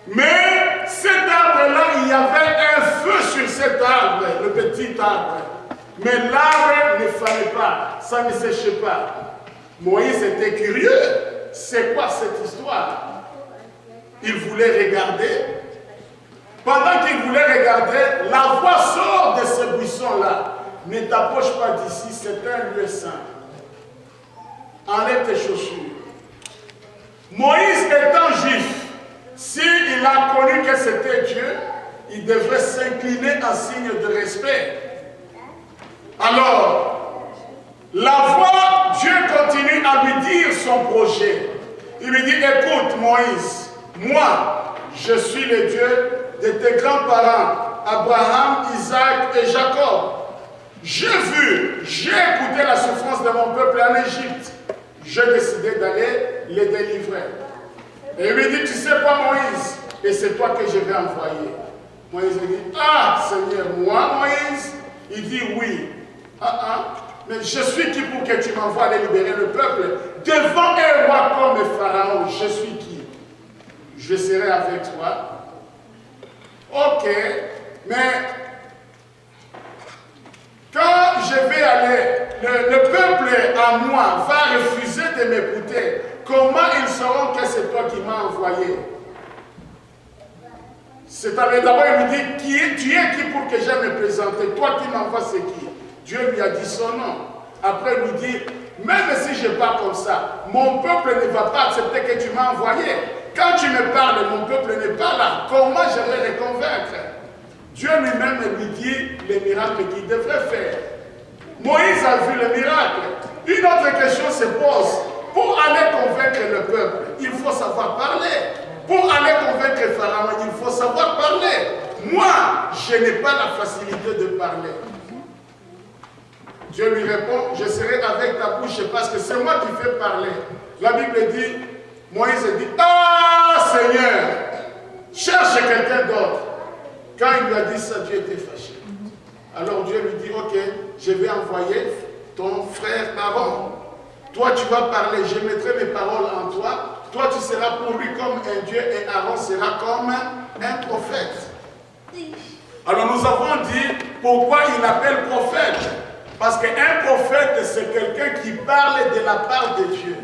Mais cet arbre-là, il y avait un feu sur cet arbre, le petit arbre. Mais l'arbre ne fallait pas, ça ne séchait pas. Moïse était curieux. C'est quoi cette histoire? Il voulait regarder. Pendant qu'il voulait regarder, la voix sort de ce buisson-là. Ne t'approche pas d'ici, c'est un lieu saint. Enlève tes chaussures. Moïse étant juif, s'il a connu que c'était Dieu, il devrait s'incliner en signe de respect. Alors, la voix, Dieu continue à lui dire son projet. Il lui dit, écoute Moïse, moi, je suis le Dieu de tes grands-parents, Abraham, Isaac et Jacob. J'ai vu, j'ai écouté la souffrance de mon peuple en Égypte. J'ai décidé d'aller les délivrer. Et il lui dit, tu sais quoi Moïse? Et c'est toi que je vais envoyer. Moïse dit, ah Seigneur, moi Moïse? Il dit oui. Mais je suis qui pour que tu m'envoies aller libérer le peuple? Devant un roi comme Pharaon, je suis qui? Je serai avec toi. Ok, mais quand je vais aller, le peuple à moi va refuser de m'écouter. Comment ils sauront que c'est toi qui m'as envoyé? C'est-à-dire d'abord il lui dit, tu es qui pour que j'aille me présenter? Toi qui m'envoies, c'est qui? Dieu lui a dit son nom. Après il lui dit, même si je parle comme ça, mon peuple ne va pas accepter que tu m'as envoyé. Quand tu me parles, mon peuple n'est pas là. Comment je vais les convaincre? Dieu lui-même lui dit les miracles qu'il devrait faire. Moïse a vu le miracle. Une autre question se pose. Pour aller convaincre le peuple, il faut savoir parler. Pour aller convaincre Pharaon, il faut savoir parler. Moi, je n'ai pas la facilité de parler. Dieu lui répond, je serai avec ta bouche parce que c'est moi qui fais parler. La Bible dit, Moïse dit, ah Seigneur, cherche quelqu'un d'autre. Quand il lui a dit ça, Dieu était fâché. Alors Dieu lui dit, ok, je vais envoyer ton frère Aaron. Toi, tu vas parler, je mettrai mes paroles en toi. Toi, tu seras pour lui comme un Dieu et Aaron sera comme un prophète. Alors nous avons dit pourquoi il l'appelle prophète. Parce qu'un prophète, c'est quelqu'un qui parle de la part de Dieu.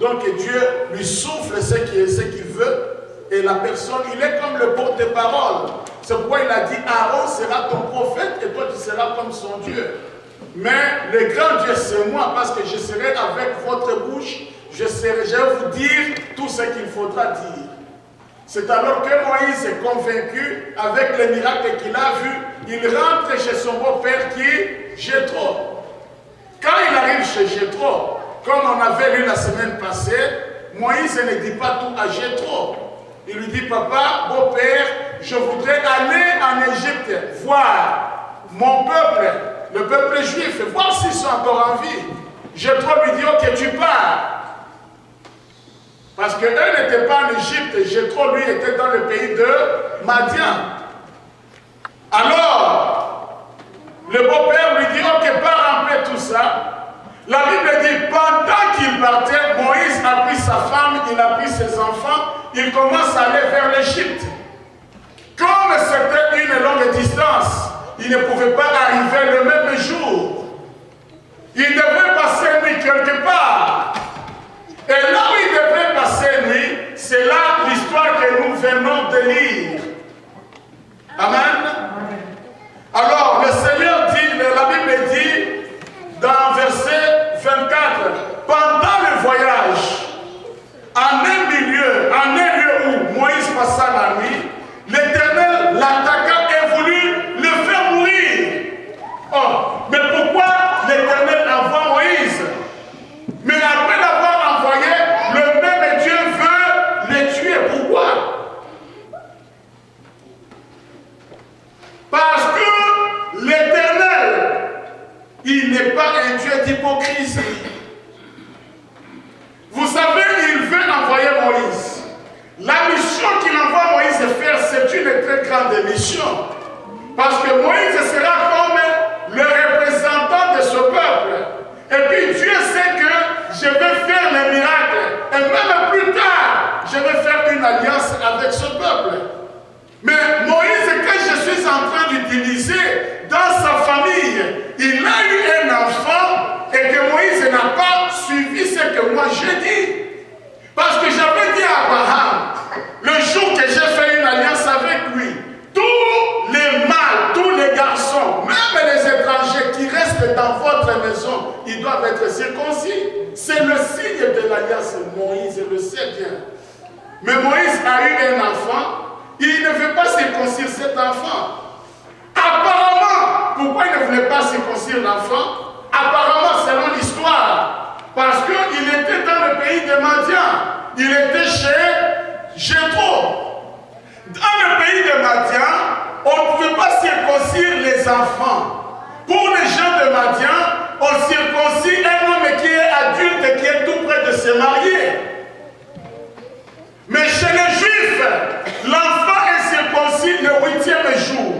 Donc Dieu lui souffle ce qu'il veut. Et la personne, il est comme le porte-parole. C'est pourquoi il a dit, Aaron sera ton prophète et toi tu seras comme son Dieu. Mais le grand Dieu c'est moi parce que je serai avec votre bouche, je vais vous dire tout ce qu'il faudra dire. C'est alors que Moïse est convaincu avec les miracles qu'il a vus, il rentre chez son beau-père qui est Jéthro. Quand il arrive chez Jéthro, comme on avait lu la semaine passée, Moïse ne dit pas tout à Jéthro. Il lui dit, papa, beau-père, je voudrais aller en Égypte, voir mon peuple, le peuple juif, voir s'ils sont encore en vie. Jéthro lui dit, ok, tu pars. Parce qu'eux n'étaient pas en Égypte, Jéthro, lui, était dans le pays de Madian. Alors, le beau-père lui dit, ok, pars en paix, tout ça. La Bible dit, pendant qu'il partait, Moïse a pris sa femme, il a pris ses enfants, il commence à aller vers l'Égypte. Comme c'était une longue distance, il ne pouvait pas arriver le même jour. Il devait passer nuit quelque part. Et là où il devait passer nuit, c'est là l'histoire que nous venons de lire. Amen. Alors, le Seigneur dit, la Bible dit, dans verset 24, pendant le voyage, en un lieu où Moïse passa la nuit, l'Éternel l'attaqua et voulut le faire mourir. Oh, mais pourquoi l'Éternel envoie Moïse? Mais après l'avoir envoyé, le même Dieu veut les tuer. Pourquoi? Parce que l'Éternel, il n'est pas un Dieu d'hypocrisie. Vous savez, il veut envoyer Moïse. La mission qu'il envoie Moïse faire, c'est une très grande mission. Parce que Moïse sera comme le représentant de ce peuple. Et puis Dieu sait que je vais faire les miracles. Et même plus tard, je vais faire une alliance avec ce peuple. cet enfant. Apparemment, pourquoi il ne voulait pas circoncire l'enfant? Apparemment, selon l'histoire, parce qu'il était dans le pays de Madian. Il était chez Jéthro. Dans le pays de Madian, on ne pouvait pas circoncire les enfants. Pour les gens de Madian, on circoncis un homme qui est adulte et qui est tout près de se marier. Mais chez les Juifs, l'enfant est circoncis le 8e jour.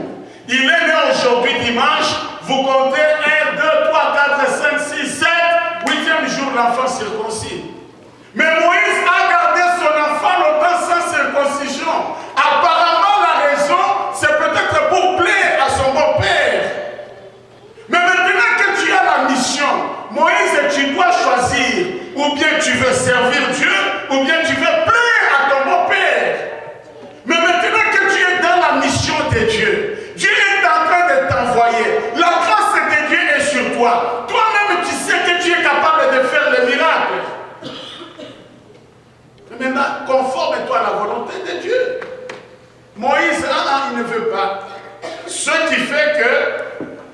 Il est né aujourd'hui dimanche, vous comptez 1, 2, 3, 4, 5, 6, 7, 8e jour l'enfant circoncis. Mais Moïse a gardé son enfant longtemps sans circoncision. Apparemment la raison, c'est peut-être pour plaire à son beau-père. Mais maintenant que tu as la mission, Moïse, tu dois choisir. Ou bien tu veux servir Dieu, ou bien tu veux plaire à ton beau-père. Mais maintenant que tu es dans la mission de Dieu, Dieu est en train de t'envoyer. La grâce de Dieu est sur toi. Toi-même, tu sais que tu es capable de faire le miracle. Mais maintenant, conforme-toi à la volonté de Dieu. Moïse, il ne veut pas. Ce qui fait que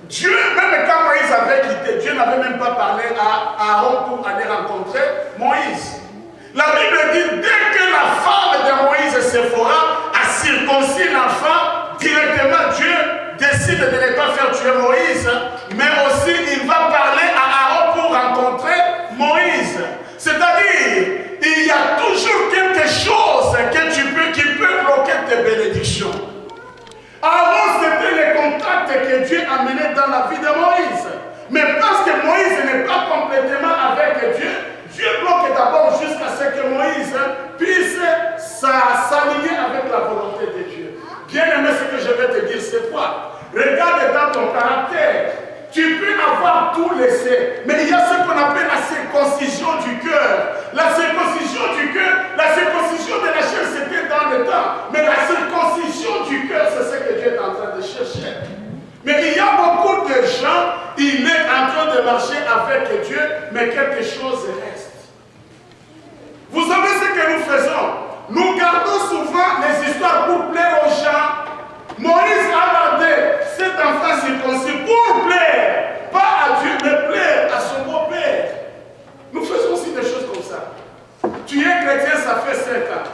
Dieu, même quand Moïse avait quitté, Dieu n'avait même pas parlé à Aaron pour aller rencontrer Moïse. La Bible dit, dès que la femme de Moïse, Séphora, a circoncis l'enfant, directement Dieu décide de ne pas faire tuer Moïse, mais aussi il va parler à Aaron pour rencontrer Moïse. C'est-à-dire, il y a toujours quelque chose qui peut bloquer tes bénédictions. Aaron, c'était les contacts que Dieu a menés dans la vie de Moïse. Mais parce que Moïse n'est pas complètement avec Dieu, Dieu bloque d'abord jusqu'à ce que Moïse puisse s'aligner avec la volonté de Dieu. Bien aimé, ce que je vais te dire, c'est quoi? Regarde dans ton caractère. Tu peux avoir tout laissé, mais il y a ce qu'on appelle la circoncision du cœur. La circoncision du cœur, la circoncision de la chair, c'était dans le temps. Mais la circoncision du cœur, c'est ce que Dieu est en train de chercher. Mais il y a beaucoup de gens, il est en train de marcher avec Dieu, mais quelque chose reste. Vous savez ce que nous faisons? Nous gardons souvent les histoires pour plaire aux gens. Moïse a gardé cet enfant circoncis pour plaire, pas à Dieu, mais plaire à son beau-père. Nous faisons aussi des choses comme ça. Tu es chrétien, ça fait 5 ans.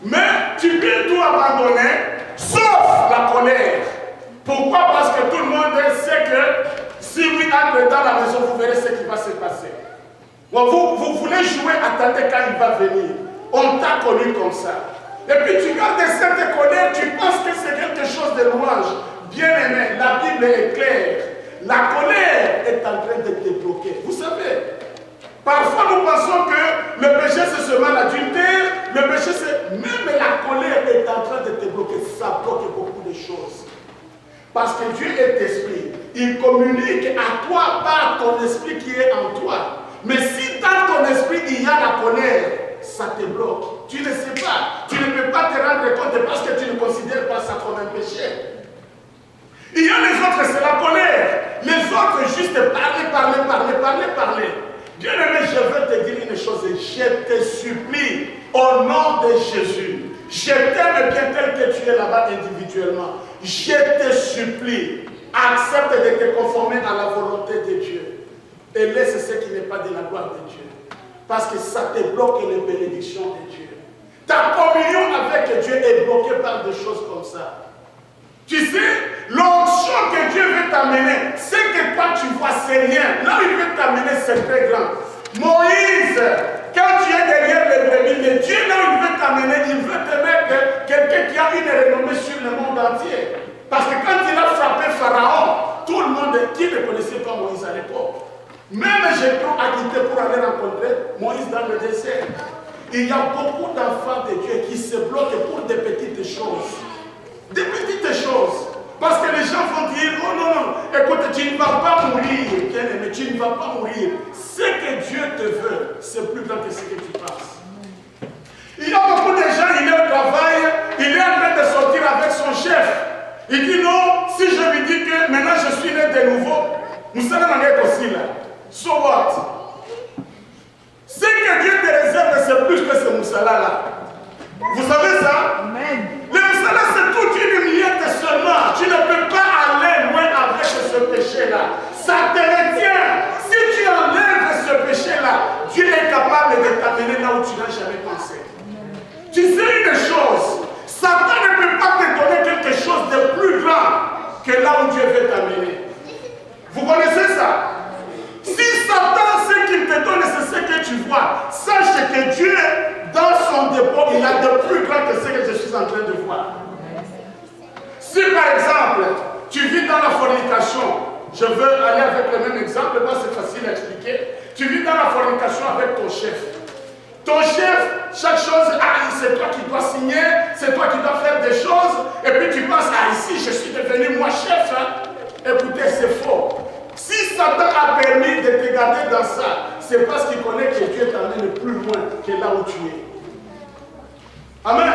Mais tu peux tout abandonner, sauf la colère. Pourquoi? Parce que tout le monde sait que si lui entre dans la maison, vous verrez ce qui va se passer. Vous voulez jouer, attendez quand il va venir. On t'a connu comme ça. Et puis tu gardes cette colère, tu penses que c'est quelque chose de louange. Bien aimé, la Bible est claire. La colère est en train de te bloquer. Vous savez, parfois nous pensons que le péché c'est seulement l'adultère, le péché c'est... Même la colère est en train de te bloquer. Ça bloque beaucoup de choses. Parce que Dieu est esprit. Il communique à toi par ton esprit qui est en toi. Mais si dans ton esprit il y a la colère, ça te bloque. Tu ne sais pas. Tu ne peux pas te rendre compte parce que tu ne considères pas ça comme un péché. Il y a les autres, c'est la colère. Les autres, juste parler. Bien aimé, je veux te dire une chose. Je te supplie, au nom de Jésus, je t'aime bien tel que tu es là-bas individuellement. Je te supplie, accepte de te conformer à la volonté de Dieu. Et laisse ce qui n'est pas de la gloire de Dieu. Parce que ça te bloque les bénédictions de Dieu. Ta communion avec Dieu est bloquée par des choses comme ça. Tu sais, l'onction que Dieu veut t'amener, ce que toi tu vois, c'est rien. Là où il veut t'amener, c'est très grand. Moïse, quand tu es derrière les brebis, mais Dieu, là où il veut t'amener, il veut te mettre quelqu'un qui a une renommée sur le monde entier. Parce que quand il a frappé Pharaon, tout le monde qui ne connaissait pas Moïse à l'époque. Même Jéthro a quitté pour aller rencontrer Moïse dans le désert. Il y a beaucoup d'enfants de Dieu qui se bloquent pour des petites choses. Des petites choses. Parce que les gens vont dire, oh non, écoute, tu ne vas pas mourir, bien-aimé, tu ne vas pas mourir. Ce que Dieu te veut, c'est plus grand que ce que tu penses. Il y a beaucoup de gens, il est au travail, il est en train de sortir avec son chef. Il dit non, si je lui dis que maintenant je suis né de nouveau, nous sommes en être aussi là. So what? Ce que Dieu te réserve, c'est plus que ce moussala là. Vous savez ça? Amen. Le moussala, c'est toute une miette de voir. Si par exemple, tu vis dans la fornication, je veux aller avec le même exemple, là c'est facile à expliquer. Tu vis dans la fornication avec ton chef. Ton chef, chaque chose, c'est toi qui dois signer, c'est toi qui dois faire des choses, et puis tu penses, ici je suis devenu moi chef. Hein. Écoutez, c'est faux. Si Satan a permis de te garder dans ça, c'est parce qu'il connaît que Dieu t'amène plus loin que là où tu es. Amen.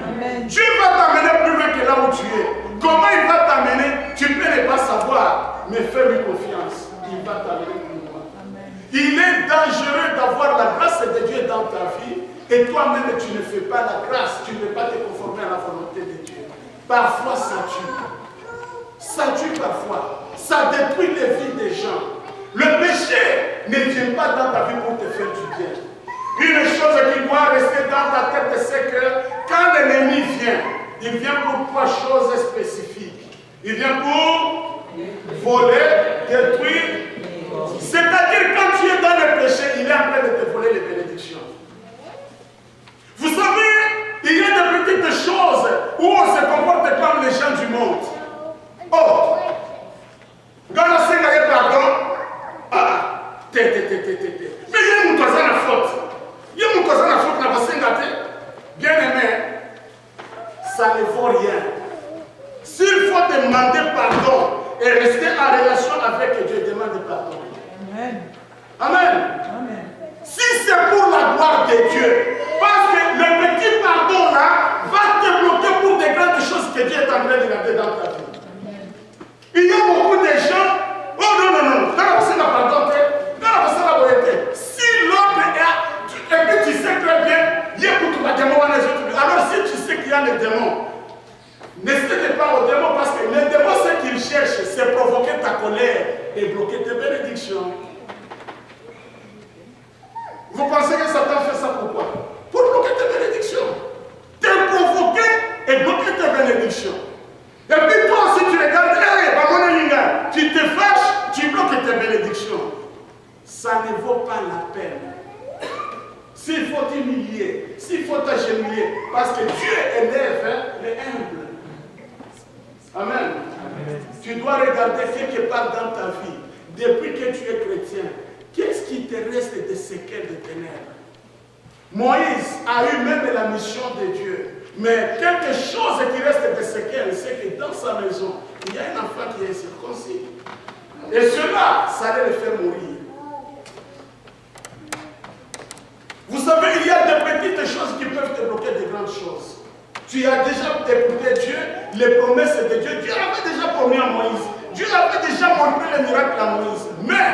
Amen. Dieu va t'amener plus loin que là où tu es. Comment il va t'amener? Tu peux ne pas savoir, mais fais-lui confiance. Il va t'amener plus loin. Amen. Il est dangereux d'avoir la grâce de Dieu dans ta vie et toi-même tu ne fais pas la grâce, tu ne peux pas te conformer à la volonté de Dieu. Parfois ça tue. Ça tue parfois. Ça détruit les vies des gens. Le péché ne vient pas dans ta vie pour te faire du bien. Une chose qui doit rester dans ta tête, c'est que quand l'ennemi vient, il vient pour trois choses spécifiques. Il vient pour voler, détruire. C'est-à-dire quand tu es dans le péché, il est en train de te voler les bénédictions. Vous savez, il y a des petites choses où on se comporte comme les gens du monde. Oh, quand on sait qu'il y a pardon, mais il y a une chose à la faute. Il y a une chose à la faute, la faute, bien aimé, ça ne vaut rien. S'il faut demander pardon et rester en relation avec Dieu, demande pardon. Amen. Amen. Amen. Si c'est pour la gloire de Dieu, parce que le petit pardon là va te bloquer pour des grandes choses que Dieu est en train de garder dans ta vie. Il y a beaucoup de gens, oh non, non, non, pardon, si l'autre est, et puis tu sais très bien, il y a beaucoup de démons, alors si tu sais qu'il y a les démons, n'hésitez pas aux démons parce que les démons, ce qu'ils cherchent, c'est provoquer ta colère et bloquer tes bénédictions. Vous pensez que Satan fait ça pourquoi? Pour bloquer tes bénédictions. Te provoquer et bloquer tes bénédictions. Et puis toi aussi tu regardes, tu te fâches, tu bloques tes bénédictions. Ça ne vaut pas la peine. S'il faut t'humilier, s'il faut t'agenouiller, parce que Dieu élève les humbles. Amen. Amen. Tu dois regarder quelque part dans ta vie, depuis que tu es chrétien, qu'est-ce qui te reste de séquelles de ténèbres? Moïse a eu même la mission de Dieu. Mais quelque chose qui reste de séquelles, c'est que dans sa maison, il y a un enfant qui est circoncis. Et cela, ça allait le faire mourir. Vous savez, il y a des petites choses qui peuvent te bloquer de grandes choses. Tu as déjà écouté Dieu, les promesses de Dieu. Dieu avait déjà promis à Moïse. Dieu avait déjà montré les miracles à Moïse. Mais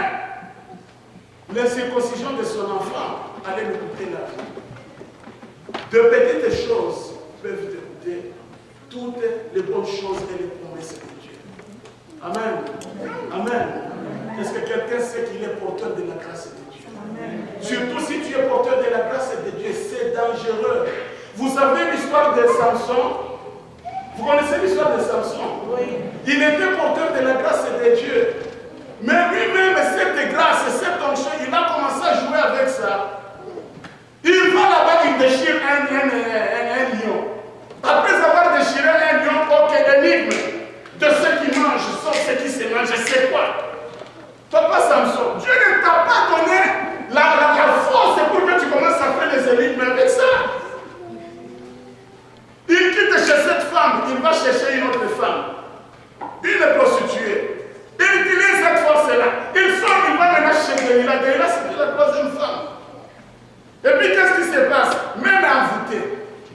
l'incirconcision de son enfant allait lui coûter la vie. De petites choses peuvent te coûter toutes les bonnes choses et les promesses de Dieu. Amen. Amen. Est-ce que quelqu'un sait qu'il est porteur de la grâce de Dieu? Amen. Surtout si tu es porteur de la grâce de Dieu, c'est dangereux. Vous savez l'histoire de Samson? Vous connaissez l'histoire de Samson? Oui. Il était porteur de la grâce de Dieu. Mais lui-même, cette grâce, cette onction, il a commencé à jouer avec ça. Il va là-bas, il déchire un lion. Après avoir déchiré un lion, ok, énigme de ce qui mange, sauf ce qui se mange, c'est quoi? Papa Samson, Dieu ne t'a pas donné la force pour que tu commences à faire les énigmes avec ça. Il quitte chez cette femme, il va chercher une autre femme, une prostituée. Il utilise cette force-là. Il sort, il va maintenant chez Delilah. Delilah, c'était la troisième femme. Et puis, qu'est-ce qui se passe? Même envoûté.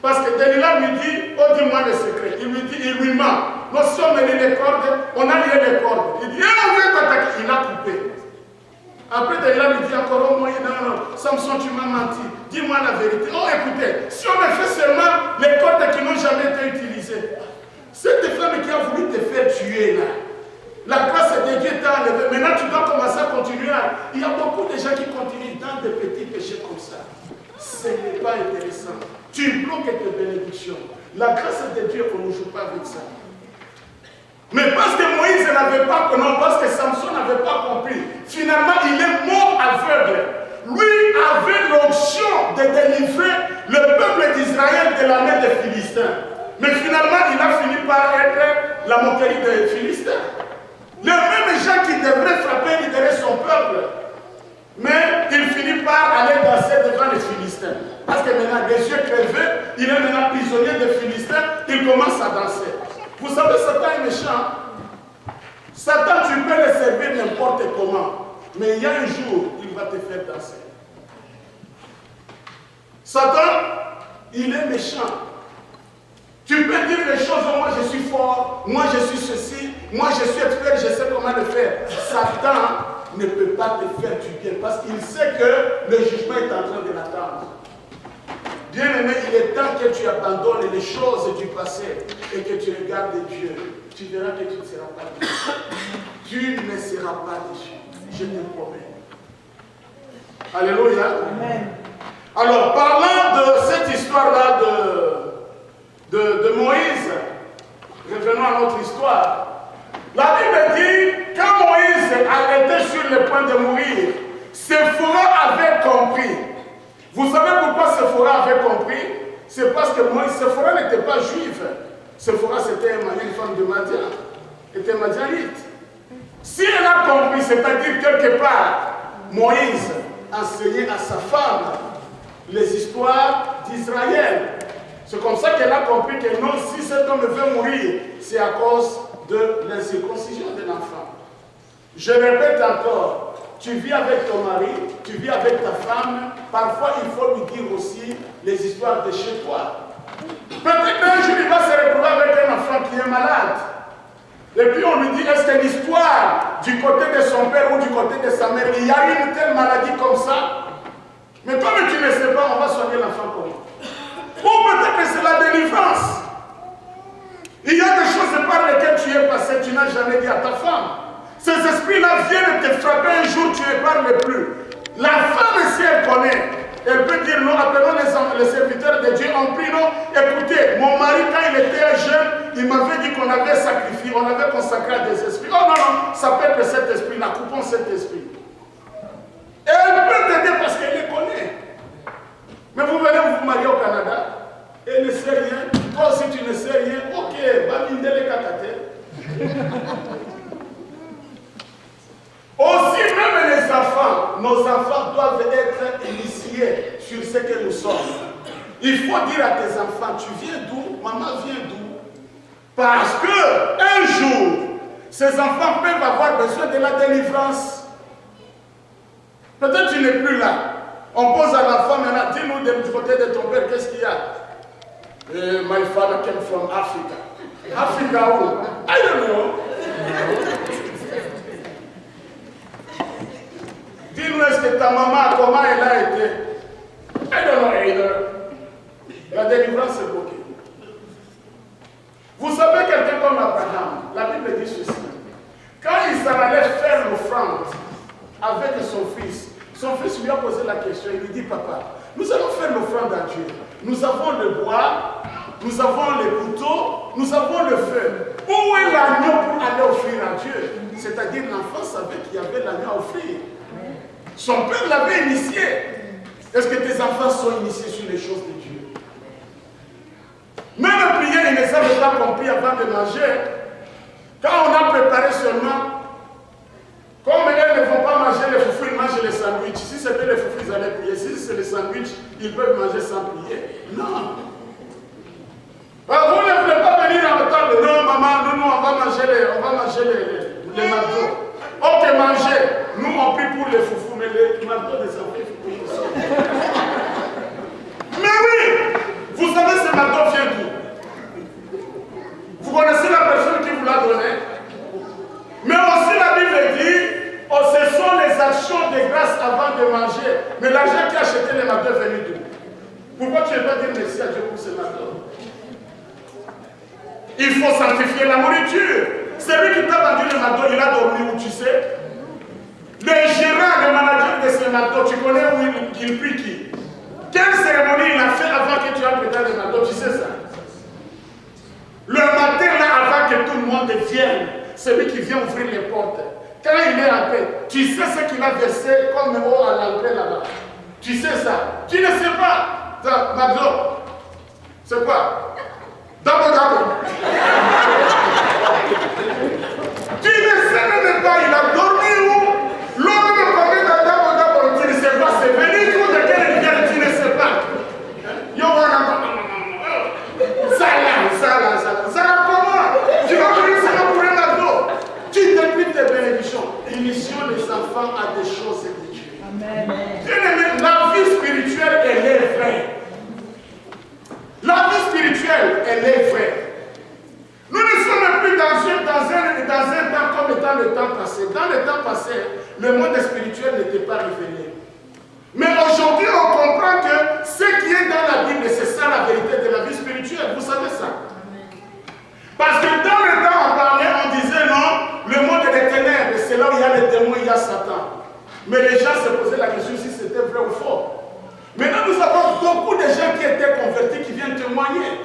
Parce que Delilah lui dit, oh, dis-moi le secret. Il lui dit, il lui ment. Nous sommes liés les cordes, on a lié les cordes. Il dit, on vient t'attaquer. Il a coupé. Après, Delilah lui dit encore, oh, moi, non, Samson, tu m'as menti. Dis-moi la vérité. Oh, écoutez, si on a fait seulement les cordes qui n'ont jamais été utilisées, cette femme qui a voulu te faire tuer, là, la grâce de Dieu t'a enlevé. Maintenant, tu dois commencer à continuer. Il y a beaucoup de gens qui continuent dans des petits péchés comme ça. Ce n'est pas intéressant. Tu bloques tes bénédictions. La grâce de Dieu, on ne joue pas avec ça. Mais parce que Moïse n'avait pas compris, non, parce que Samson n'avait pas compris, finalement, il est mort aveugle. Lui avait l'option de délivrer le peuple d'Israël de la main des Philistins. Mais finalement, il a fini par être la moquerie des Philistins. Les mêmes gens qui devraient frapper, libérer son peuple. Mais il finit par aller danser devant les Philistins. Parce que maintenant, les yeux crevés, il est maintenant prisonnier des Philistins, il commence à danser. Vous savez, Satan est méchant. Satan, tu peux le servir n'importe comment. Mais il y a un jour, il va te faire danser. Satan, il est méchant. Tu peux dire les choses, moi je suis fort, moi je suis ceci, moi je suis expert, je sais comment le faire. Satan ne peut pas te faire du bien parce qu'il sait que le jugement est en train de l'attendre. Bien-aimé, il est temps que tu abandonnes les choses du passé et que tu regardes Dieu. Tu verras que tu ne seras pas déçu. Tu ne seras pas déçu. Je te promets. Alléluia. Amen. Alors, parlant de cette histoire-là de Moïse, revenons à notre histoire. La Bible dit, quand Moïse était sur le point de mourir, Séphora avait compris. Vous savez pourquoi Séphora avait compris? C'est parce que Moïse, Séphora n'était pas juive. Séphora, c'était une femme de Madian. Elle était madianite. Si elle a compris, c'est-à-dire quelque part, Moïse enseignait à sa femme les histoires d'Israël. C'est comme ça qu'elle a compris que non, si cet homme veut mourir, c'est à cause de l'incirconcision de l'enfant. Je répète encore, tu vis avec ton mari, tu vis avec ta femme, parfois il faut lui dire aussi les histoires de chez toi. Peut-être qu'un jour il va se retrouver avec un enfant qui est malade. Et puis on lui dit, est-ce que l'histoire du côté de son père ou du côté de sa mère, il y a une telle maladie comme ça? Mais comme tu ne sais pas, on va soigner l'enfant comment? Ou peut-être que c'est la délivrance. Il y a des choses par lesquelles tu es passé, tu n'as jamais dit à ta femme. Ces esprits-là viennent te frapper un jour, tu ne parles plus. La femme, si elle connaît, elle peut dire non, appelons les serviteurs de Dieu, on prie non. Écoutez, mon mari, quand il était jeune, il m'avait dit qu'on avait sacrifié, on avait consacré à des esprits. Oh non, non, ça peut être cet esprit-là, coupons cet esprit. Et elle peut t'aider parce qu'elle les connaît. Mais vous venez vous marier au Canada, elle ne sait rien, toi aussi tu ne sais rien, ok, va m'indele kakate. Aussi, même les enfants, nos enfants doivent être initiés sur ce que nous sommes. Il faut dire à tes enfants, tu viens d'où? Maman vient d'où? Parce que un jour, ces enfants peuvent avoir besoin de la délivrance. Peut-être tu n'es plus là. On pose à l'enfant maintenant, dis-nous du côté de ton père, qu'est-ce qu'il y a? My father came from Africa. Africa où? I don't know. Dis-nous, est-ce que ta maman, comment elle a été? I don't know either. La délivrance est bloquée. Vous savez, quelqu'un comme Abraham, la Bible dit ceci. Quand il s'en allait faire l'offrande avec son fils lui a posé la question, il lui dit, papa, nous allons faire l'offrande à Dieu. Nous avons le bois, nous avons les couteaux, nous avons le feu. Où est l'agneau pour aller offrir à Dieu? C'est-à-dire l'enfant savait qu'il y avait l'agneau à offrir. Son père l'avait initié. Est-ce que tes enfants sont initiés sur les choses de Dieu? Même prier, ils ne savent pas compris avant de manger. Quand on a préparé seulement, comme elles ne vont pas manger les foufous, ils mangent les sandwichs. Si c'était les foufous, ils allaient prier. Si c'est les sandwichs, ils peuvent manger sans prier. Non. Vous ne voulez pas venir en table. Non, maman, nous, on va manger les marteaux. Ok, mangez. Nous, on prie pour les foufous, mais les marteaux des enfants, il faut payer aussi. Mais oui, vous savez, ce marteau vient d'où? Vous connaissez la personne qui vous l'a donné? Mais aussi, la Bible dit, oh, ce sont les actions de grâce avant de manger. Mais l'argent qui a acheté les marteaux est venu d'où? Pourquoi tu ne veux pas dire merci à Dieu pour ce marteau? Il faut sanctifier la nourriture. Celui qui t'a vendu le marteau, il a dormi où, tu sais? Le gérant, le manager de ce marteau, tu connais où il prie qui? Quelle cérémonie il a fait avant que tu entres dans le marteau? Tu sais ça? Le matin, là, avant que tout le monde vienne, celui qui vient ouvrir les portes, quand il est en paix, tu sais ce qu'il a versé comme eau à l'entrée là-bas. Tu sais ça? Tu ne sais pas. Marteau, c'est quoi? D'abord. Tu ne sais même pas, il a dormi où? L'homme me connaît d'abord. Tu ne sais pas, c'est venu où de quelle rivière, tu ne sais pas. Ça comment? Tu vas venir seulement pour un ado. Tu déplies tes bénédictions. Inition les enfants à des choses de Dieu. Amen. La vie spirituelle, elle est vraie. La vie spirituelle, elle est vraie. Nous ne sommes plus dans un temps comme dans le temps passé. Dans le temps passé, le monde spirituel n'était pas révélé. Mais aujourd'hui, on comprend que ce qui est dans la Bible, c'est ça la vérité de la vie spirituelle. Vous savez ça? Parce que dans le temps, on parlait, on disait non, le monde est des ténèbres, c'est là où il y a les démons, il y a Satan. Mais les gens se posaient la question si c'était vrai ou faux. Maintenant, nous avons beaucoup de gens qui étaient convertis, qui viennent témoigner.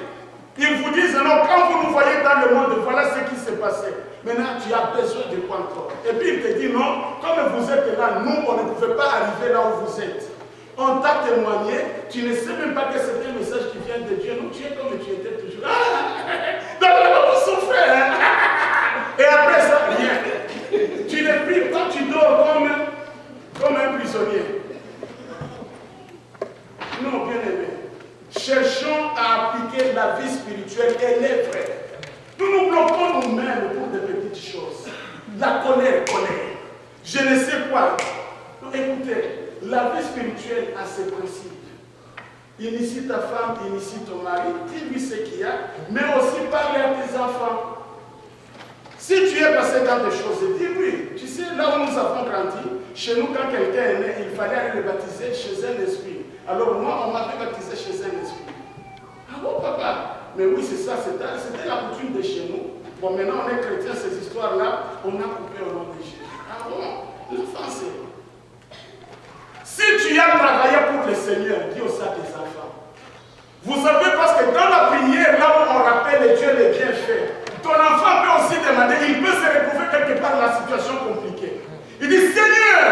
Ils vous disent non, quand vous nous voyez dans le monde, voilà ce qui s'est passé. Maintenant, tu as besoin de quoi encore? Et puis il te dit non, comme vous êtes là, nous, on ne pouvait pas arriver là où vous êtes. On t'a témoigné, tu ne sais même pas que c'est un message qui vient de Dieu. Non, tu es comme tu étais toujours. Vous souffrez, hein? Et après ça, rien. Tu n'es plus, quand tu dors comme un prisonnier. Non, bien aimé. Cherchons à appliquer la vie spirituelle, elle est vraie. Nous nous bloquons nous-mêmes pour des petites choses. La colère. Je ne sais quoi. Écoutez, la vie spirituelle a ses principes. Initie ta femme, initie ton mari, dis-lui ce qu'il y a, mais aussi parle à tes enfants. Si tu es passé dans des choses, dis-lui. Tu sais, là où nous avons grandi, chez nous, quand quelqu'un est né, il fallait aller le baptiser chez un esprit. Alors moi, on m'avait baptisé chez un esprit. Ah bon, papa? Mais oui, c'est ça, c'était la coutume de chez nous. Bon, maintenant, on est chrétiens, ces histoires-là, on a coupé au nom de Jésus. Ah bon? L'enfant, c'est... Si tu as travaillé pour le Seigneur, dis aussi à tes enfants. Vous savez, parce que dans la prière, là où on rappelle Dieu les bienfaits, ton enfant peut aussi demander, il peut se retrouver quelque part dans la situation compliquée. Il dit, Seigneur,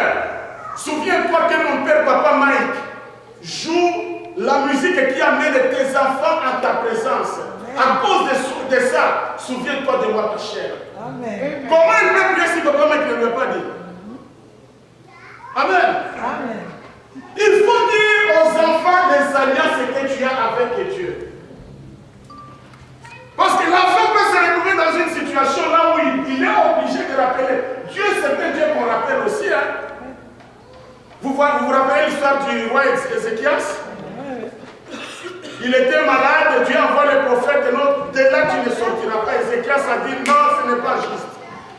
souviens-toi que mon père, papa Mike, joue la musique qui amène tes enfants à ta présence. Amen. À cause de ça, souviens-toi de moi, ta chère. Amen. Comment il peut prier si papa Mike ne lui a pas dit? Amen. Amen. Il faut dire aux enfants les alliances que tu as avec Dieu. Parce que l'enfant peut se retrouver dans une situation là où il est obligé de rappeler. Dieu, c'est un Dieu qu'on rappelle aussi. Hein? Vous vous rappelez l'histoire du roi Ézéchias? Il était malade, Dieu envoie le prophète, non, de là tu ne sortiras pas. Ézéchias a dit non, ce n'est pas juste.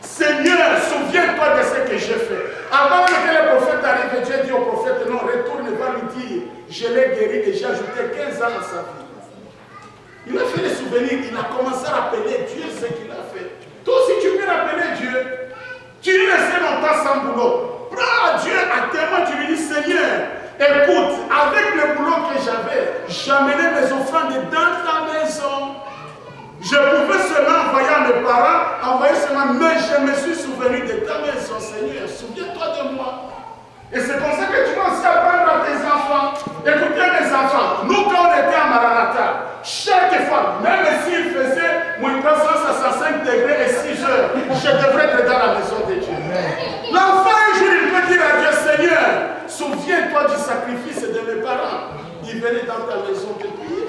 Seigneur, souviens-toi de ce que j'ai fait. Avant que le prophète arrive, Dieu dit au prophète, non, retourne, va lui dire, je l'ai guéri et j'ai ajouté 15 ans à sa vie. Il a fait les souvenirs, il a commencé à rappeler Dieu ce qu'il a fait. Toi aussi tu peux rappeler Dieu. Tu es resté longtemps sans boulot. Prends Dieu à témoin, tu lui dis, Seigneur, écoute, avec le boulot que j'amenais mes offrandes dans ta maison. Je pouvais seulement envoyer à mes parents, mais je me suis souvenu de ta maison, Seigneur. Souviens-toi de moi. Et c'est comme ça que tu vas aussi apprendre à tes enfants. Écoutez mes enfants, nous quand on était à Maranatha, chaque fois, même s'il faisait moins 365 degrés et 6 heures, je devrais être dans la maison de Dieu. L'enfant un jour il peut dire à Dieu, Seigneur, souviens-toi du sacrifice de mes parents. Il venait dans ta maison de prier.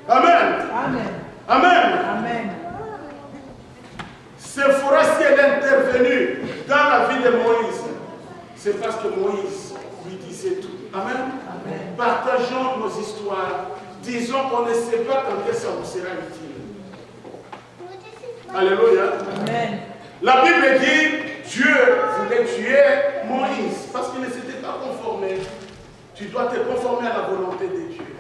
Amen. Amen. Amen. Amen. Séphora, si elle est intervenue dans la vie de Moïse, c'est parce que Moïse lui disait tout. Amen. Amen. Partageons nos histoires. Disons qu'on ne sait pas quand ça vous sera utile. Alléluia. Amen. La Bible dit, Dieu voulait tuer Moïse parce qu'il ne s'était pas conformé. Tu dois te conformer à la volonté de Dieu.